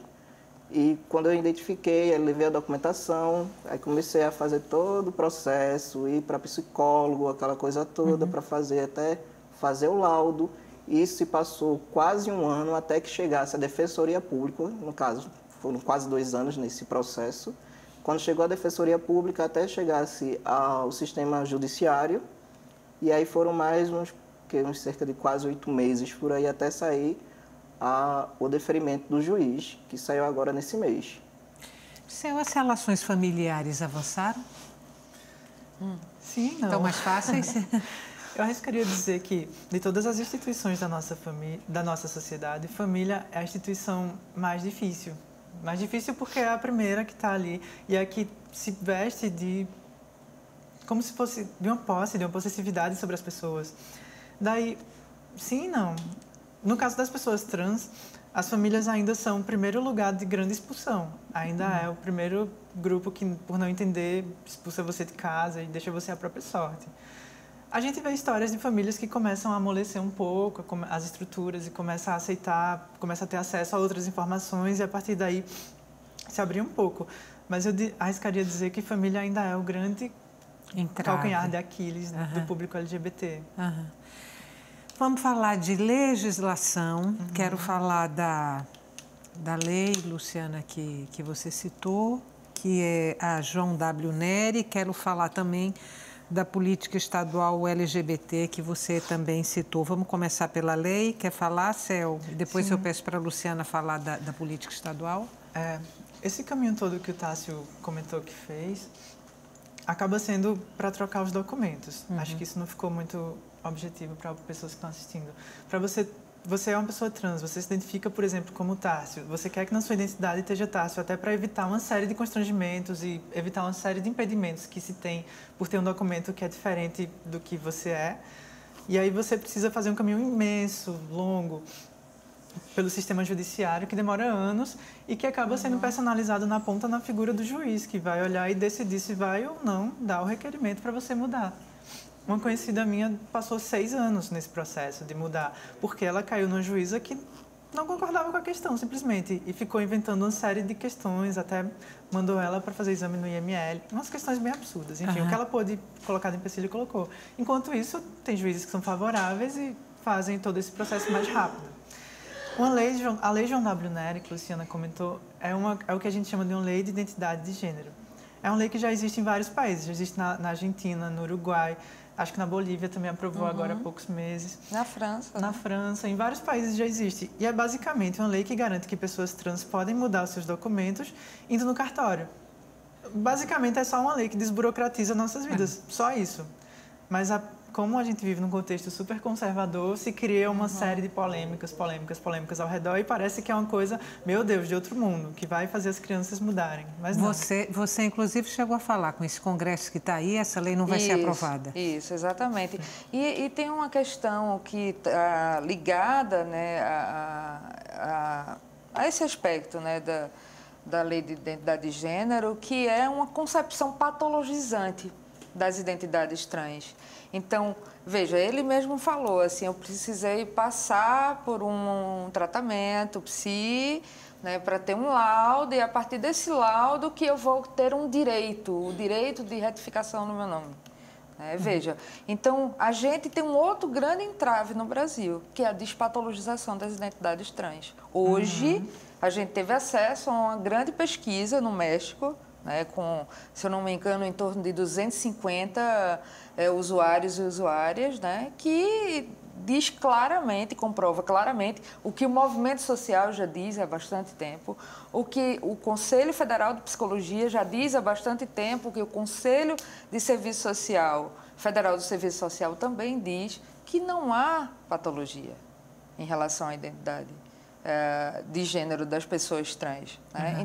E quando eu identifiquei, eu levei a documentação, aí comecei a fazer todo o processo, ir para psicólogo, aquela coisa toda, para até fazer o laudo. Isso se passou quase um ano até que chegasse a Defensoria Pública, no caso, foram quase 2 anos nesse processo. Quando chegou a Defensoria Pública, até chegasse ao sistema judiciário, e aí foram mais uns cerca de quase 8 meses por aí até sair o deferimento do juiz, que saiu agora nesse mês. As relações familiares avançaram? Sim, não. Estão mais fáceis? Eu arriscaria dizer que, de todas as instituições da nossa sociedade, família é a instituição mais difícil. Mais difícil porque é a primeira que está ali e é a que se veste como se fosse de uma possessividade sobre as pessoas. Daí, sim e não. No caso das pessoas trans, as famílias ainda são o primeiro lugar de grande expulsão. Ainda é o primeiro grupo que, por não entender, expulsa você de casa e deixa você à própria sorte. A gente vê histórias de famílias que começam a amolecer um pouco as estruturas e começam a aceitar, começam a ter acesso a outras informações e, a partir daí, se abrir um pouco. Mas eu arriscaria dizer que família ainda é o grande calcanhar de Aquiles do público LGBT. Vamos falar de legislação. Quero falar da lei, Luciana, que você citou, que é a João W. Nery. Quero falar também da política estadual LGBT, que você também citou. Vamos começar pela lei. Quer falar, Cel? Depois eu peço para a Luciana falar da política estadual. Esse caminho todo que o Tássio comentou que fez acaba sendo para trocar os documentos. Acho que isso não ficou muito objetivo para pessoas que estão assistindo. Para você é uma pessoa trans, você se identifica, por exemplo, como Tássio. Você quer que na sua identidade esteja Tássio, até para evitar uma série de constrangimentos e evitar uma série de impedimentos que se tem por ter um documento que é diferente do que você é. E aí você precisa fazer um caminho imenso, longo, pelo sistema judiciário, que demora anos e que acaba sendo personalizado na ponta na figura do juiz, que vai olhar e decidir se vai ou não dar o requerimento para você mudar. Uma conhecida minha passou 6 anos nesse processo de mudar, porque ela caiu numa juíza que não concordava com a questão, simplesmente, e ficou inventando uma série de questões, até mandou ela para fazer exame no IML, umas questões bem absurdas. Enfim, o que ela pôde colocar de empecilho, colocou. Enquanto isso, tem juízes que são favoráveis e fazem todo esse processo mais rápido. A lei João W. Nery, que a Luciana comentou, é o que a gente chama de uma lei de identidade de gênero. é uma lei que já existe em vários países, já existe na Argentina, no Uruguai, acho que na Bolívia também aprovou agora há poucos meses. Na França. Na França, em vários países já existe. E é basicamente uma lei que garante que pessoas trans podem mudar os seus documentos indo no cartório. Basicamente é só uma lei que desburocratiza nossas vidas, só isso. Mas como a gente vive num contexto super conservador, se cria uma série de polêmicas ao redor e parece que é uma coisa, meu Deus, de outro mundo, que vai fazer as crianças mudarem. Mas não. Você inclusive, chegou a falar com esse Congresso que está aí, essa lei não vai ser aprovada. Isso, exatamente. E tem uma questão que está ligada, né, a esse aspecto, né, da lei de identidade de gênero, que é uma concepção patologizante das identidades trans. Então, veja, ele mesmo falou assim, eu precisei passar por um tratamento psi, né, para ter um laudo, e a partir desse laudo que eu vou ter o direito de retificação no meu nome. Veja, então a gente tem um outro grande entrave no Brasil, que é a despatologização das identidades trans. Hoje, a gente teve acesso a uma grande pesquisa no México, né, com, se eu não me engano, em torno de 250 usuários e usuárias, né, que diz claramente, comprova claramente o que o movimento social já diz há bastante tempo, o que o Conselho Federal de Psicologia já diz há bastante tempo, o que o Conselho de Serviço Social, Federal do Serviço Social também diz, que não há patologia em relação à identidade de gênero das pessoas trans. Né?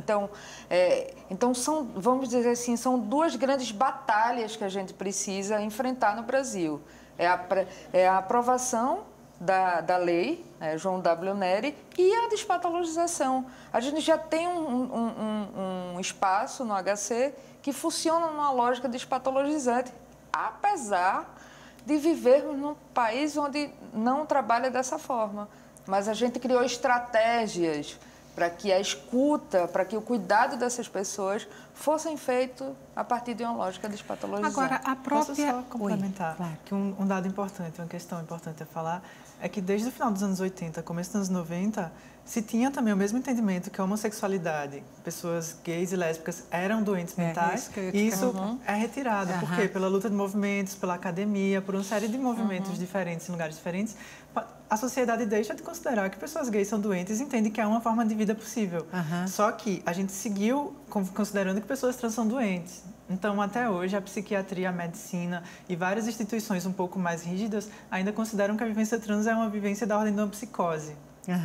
Então são, vamos dizer assim, são duas grandes batalhas que a gente precisa enfrentar no Brasil. É a aprovação da lei, João W. Nery, e a despatologização. A gente já tem um espaço no HC que funciona numa lógica despatologizante, apesar de vivermos num país onde não trabalha dessa forma. Mas a gente criou estratégias para que a escuta, para que o cuidado dessas pessoas fossem feitos a partir de uma lógica despatologizante. Agora, a própria... Posso só complementar? Claro. Que um dado importante, uma questão importante a falar, é que desde o final dos anos 80, começo dos anos 90, se tinha também o mesmo entendimento que a homossexualidade, pessoas gays e lésbicas eram doentes mentais, e isso é retirado. Por quê? Pela luta de movimentos, pela academia, por uma série de movimentos diferentes, em lugares diferentes. A sociedade deixa de considerar que pessoas gays são doentes e entende que é uma forma de vida possível. Só que a gente seguiu considerando que pessoas trans são doentes. Então, até hoje, a psiquiatria, a medicina e várias instituições um pouco mais rígidas ainda consideram que a vivência trans é uma vivência da ordem de uma psicose.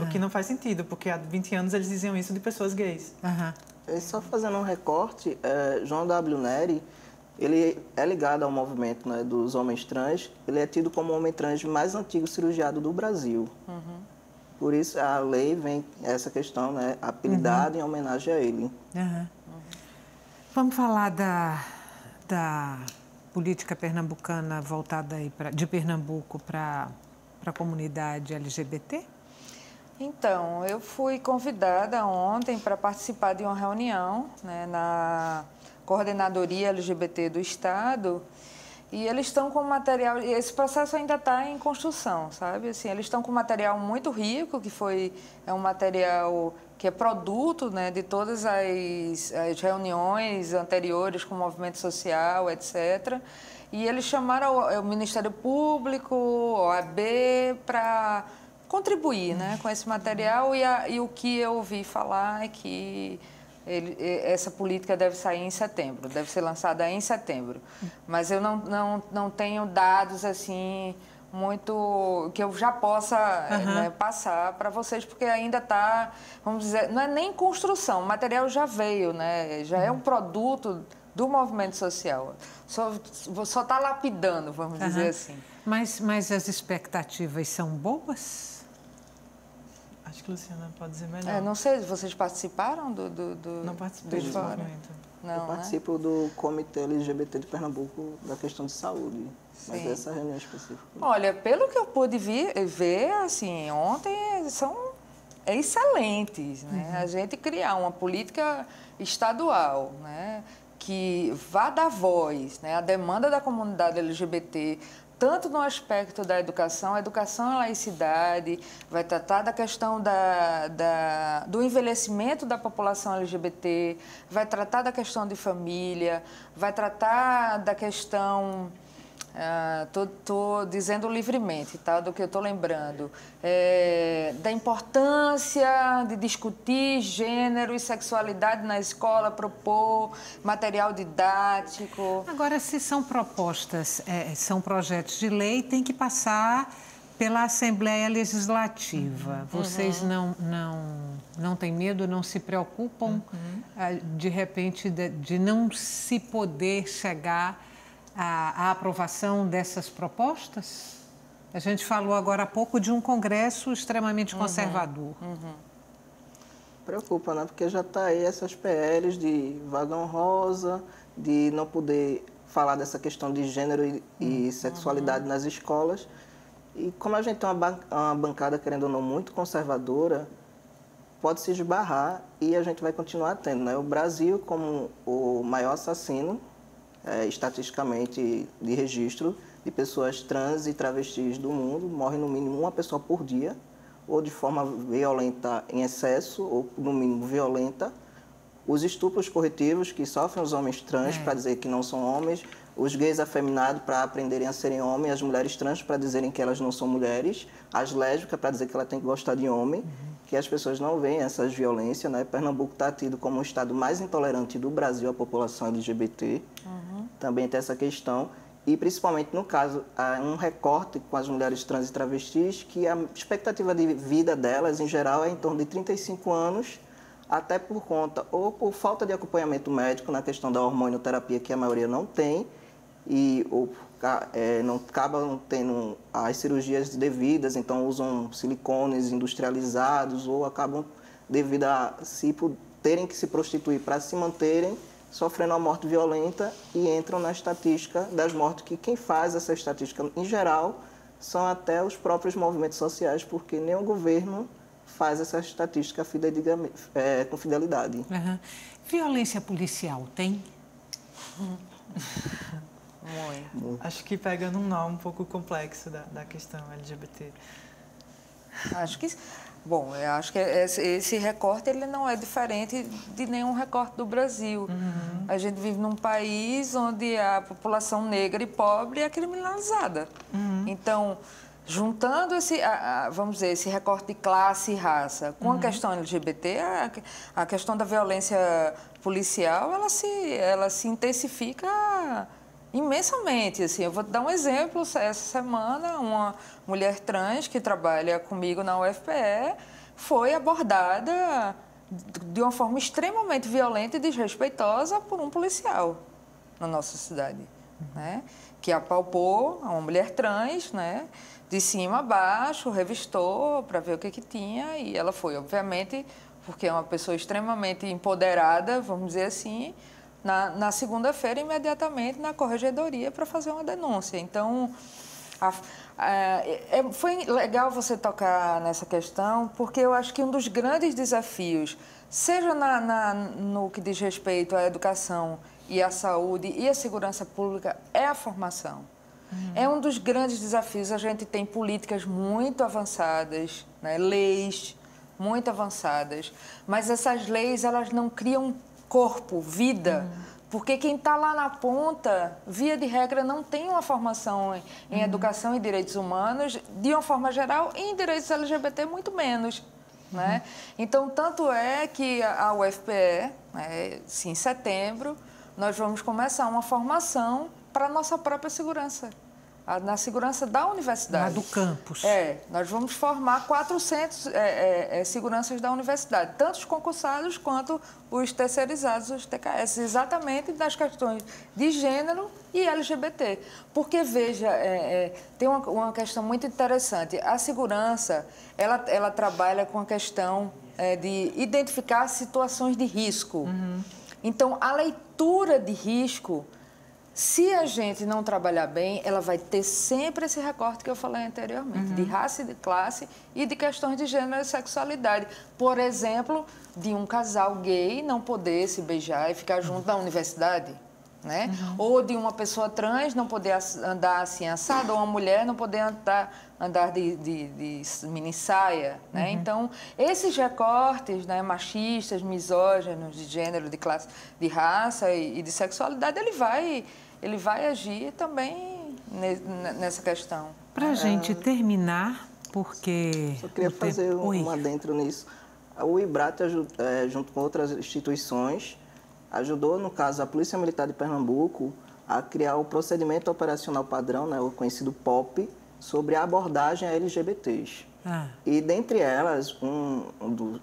O que não faz sentido, porque há 20 anos eles diziam isso de pessoas gays. E só fazendo um recorte, João W. Nery, ele é ligado ao movimento, né, dos homens trans. Ele é tido como o homem trans mais antigo cirurgiado do Brasil. Por isso, a lei vem essa questão, né, apelidada em homenagem a ele. Vamos falar da política pernambucana voltada aí de Pernambuco para a comunidade LGBT? Então, eu fui convidada ontem para participar de uma reunião, né, na Coordenadoria LGBT do Estado, e eles estão com material, esse processo ainda está em construção, sabe? Assim, eles estão com material muito rico, que é um material que é produto, né, de todas as reuniões anteriores com o movimento social, etc. E eles chamaram o Ministério Público, OAB, para contribuir, né, com esse material, e o que eu ouvi falar é que essa política deve sair em setembro, deve ser lançada em setembro. Mas eu não tenho dados assim muito que eu já possa né, passar para vocês, porque ainda está, vamos dizer, não é nem construção, o material já veio, né, já é um produto do movimento social. Só está lapidando, vamos dizer assim. Mas as expectativas são boas? Acho que a Luciana pode dizer melhor. Não sei, vocês participaram Não participei desse movimento. Não, eu participo do Comitê LGBT de Pernambuco da questão de saúde, mas essa reunião específica. Olha, pelo que eu pude ver, assim, ontem são excelentes, né? A gente criar uma política estadual, né, que vá dar voz, né, à demanda da comunidade LGBT, tanto no aspecto da educação, a educação e laicidade, vai tratar da questão do envelhecimento da população LGBT, vai tratar da questão de família, vai tratar da questão... Estou dizendo livremente, tá, do que eu estou lembrando, da importância de discutir gênero e sexualidade na escola, propor material didático. Agora, se são propostas, são projetos de lei, tem que passar pela Assembleia Legislativa. Vocês não têm medo, não se preocupam, de repente, de não se poder chegar a aprovação dessas propostas? A gente falou agora há pouco de um Congresso extremamente conservador. Preocupa, né? Porque já está aí essas PLs de vagão rosa, de não poder falar dessa questão de gênero e sexualidade nas escolas. E como a gente tem uma bancada, querendo ou não, muito conservadora, pode se esbarrar e a gente vai continuar tendo, né? O Brasil, como o maior assassino, estatisticamente de registro de pessoas trans e travestis do mundo, morre no mínimo uma pessoa por dia, ou de forma violenta em excesso, ou no mínimo violenta. Os estupros corretivos que sofrem os homens trans para dizer que não são homens, os gays afeminados para aprenderem a serem homens, as mulheres trans para dizerem que elas não são mulheres, as lésbicas para dizer que ela tem que gostar de homem, que as pessoas não veem essas violências, né? Pernambuco está tido como o estado mais intolerante do Brasil à população LGBT. Também tem essa questão. E, principalmente, no caso, há um recorte com as mulheres trans e travestis, que a expectativa de vida delas, em geral, é em torno de 35 anos, até por conta ou por falta de acompanhamento médico na questão da hormonioterapia, que a maioria não tem, e não acabam tendo as cirurgias devidas, então usam silicones industrializados, ou acabam, devido a terem que se prostituir para se manterem, sofrendo uma morte violenta e entram na estatística das mortes, que quem faz essa estatística, em geral, são até os próprios movimentos sociais, porque nem o governo faz essa estatística com fidelidade. Violência policial tem? Muito. Acho que pega num nó um pouco complexo da questão LGBT. Acho que... Bom, eu acho que esse recorte ele não é diferente de nenhum recorte do Brasil. A gente vive num país onde a população negra e pobre é criminalizada. Então, juntando vamos dizer, esse recorte de classe e raça com a questão LGBT, a questão da violência policial, ela se intensifica imensamente. Assim, eu vou dar um exemplo. Essa semana, uma mulher trans que trabalha comigo na UFPE foi abordada de uma forma extremamente violenta e desrespeitosa por um policial na nossa cidade, né? Que apalpou uma mulher trans, né? De cima a baixo, revistou para ver o que tinha, e ela foi, obviamente, porque é uma pessoa extremamente empoderada, vamos dizer assim, na segunda-feira, imediatamente, na corregedoria para fazer uma denúncia. Então, foi legal você tocar nessa questão, porque eu acho que um dos grandes desafios, seja no que diz respeito à educação e à saúde e à segurança pública, é a formação. É um dos grandes desafios. A gente tem políticas muito avançadas, né? Leis muito avançadas, mas essas leis elas não criam corpo, vida, porque quem está lá na ponta, via de regra, não tem uma formação em educação e direitos humanos, de uma forma geral, e em direitos LGBT muito menos. Né? Então, tanto é que a UFPE, né, em setembro, nós vamos começar uma formação para a nossa própria segurança, na segurança da universidade. Lá do campus. Nós vamos formar 400 seguranças da universidade, tanto os concursados quanto os terceirizados, os TKS, exatamente das questões de gênero e LGBT. Porque, veja, tem uma questão muito interessante. A segurança, ela trabalha com a questão de identificar situações de risco. Então, a leitura de risco Se a gente não trabalhar bem, ela vai ter sempre esse recorte que eu falei anteriormente, de raça e de classe e de questões de gênero e sexualidade. Por exemplo, de um casal gay não poder se beijar e ficar junto na universidade, né? Ou de uma pessoa trans não poder andar assim assado, ou uma mulher não poder andar de mini saia, né? Então, esses recortes, né, machistas, misóginos, de gênero, de classe, de raça e de sexualidade, ele vai agir também nessa questão. Para a gente terminar, porque... Só queria fazer um adentro nisso. O IBRAT, junto com outras instituições, ajudou, no caso, a Polícia Militar de Pernambuco a criar o procedimento operacional padrão, né, o conhecido POP, sobre a abordagem a LGBTs. E, dentre elas, um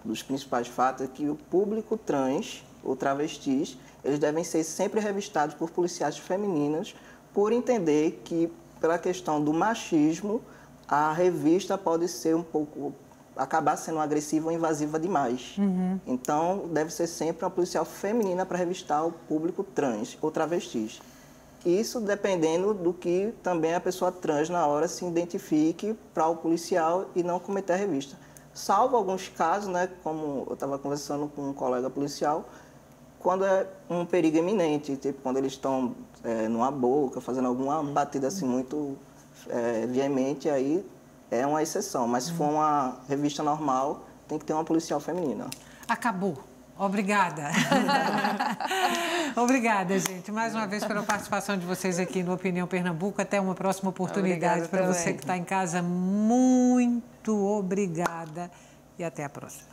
dos principais fatos é que o público trans ou travestis, eles devem ser sempre revistados por policiais femininas, por entender que, pela questão do machismo, a revista pode ser acabar sendo agressiva ou invasiva demais. Então, deve ser sempre uma policial feminina para revistar o público trans ou travestis. Isso dependendo do que também a pessoa trans na hora se identifique para o policial e não cometer a revista. Salvo alguns casos, né, como eu estava conversando com um colega policial, quando é um perigo iminente, tipo quando eles estão numa boca, fazendo alguma batida assim muito veemente, aí é uma exceção. Mas se for uma revista normal, tem que ter uma policial feminina. Acabou. Obrigada. Obrigada, gente. Mais uma vez pela participação de vocês aqui no Opinião Pernambuco. Até uma próxima oportunidade para você que está em casa. Muito obrigada e até a próxima.